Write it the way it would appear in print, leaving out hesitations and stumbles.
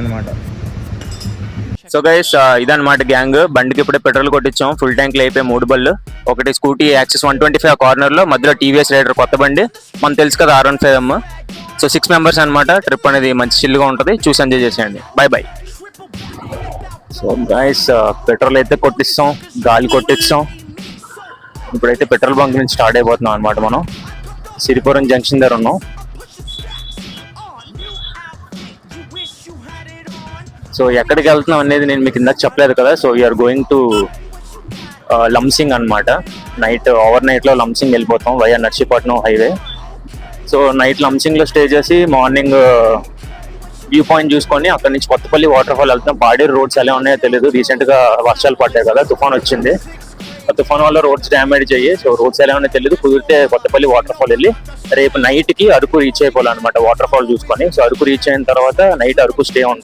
అనమాట. So guys ఇదన్నమాట gang. బండికి ఇప్పుడే పెట్రోల్ కొట్టించాం, ఫుల్ ట్యాంక్ అయిపోయి 3 బళ్ళు. ఒకటి స్కూటీ యాక్సెస్ 125 కార్నర్ లో, మధ్యలో టీవీఎస్ రైడర్ కొత్త బండి, మనకు తెలుసు కదా R15M. సో 6 మెంబర్స్ అనమాట. ట్రిప్ అనేది మంచి చిల్గా ఉంటుంది, చూసి ఎంజాయ్ చేసేయండి. By by. So guys petrol అయితే కొట్టిస్తాం, గాలి కొట్టిస్తాం. ఇప్పుడైతే పెట్రోల్ బంక్ నుంచి స్టార్ట్ అయిపోతున్నాం అనమాట. మనం సిరిపురం జంక్షన్ దగ్గర ఉన్నాం. సో ఎక్కడికి వెళ్తున్నాం అనేది నేను మీకు ఇందాక చెప్పలేదు కదా. So we are going to Lambasingi అనమాట. ఓవర్ నైట్ లో లంసింగ్ వెళ్ళిపోతాం via Narsipatnam highway. So night Lambasingi లో స్టే చేసి మార్నింగ్ వ్యూ పాయింట్ చూసుకొని అక్కడ నుంచి కొత్తపల్లి వాటర్ ఫాల్ వెళ్తాం. పాడేరు రోడ్స్ ఎలా ఉన్నాయో తెలియదు, రీసెంట్ గా వర్షాలు పడ్డాయి కదా, తుఫాన్ వచ్చింది. ఆ తుఫాన్ వల్ల రోడ్స్ డ్యామేజ్ అయ్యి, సో రోడ్స్ ఎలా ఉన్నాయో తెలియదు. కుదిరితే కొత్తపల్లి వాటర్ ఫాల్ వెళ్ళి రేపు నైట్ కి అరకు రీచ్ అయిపోవాలన్నమాట వాటర్ ఫాల్ చూసుకొని. సో అరకు రీచ్ అయిన తర్వాత నైట్ అరకు స్టే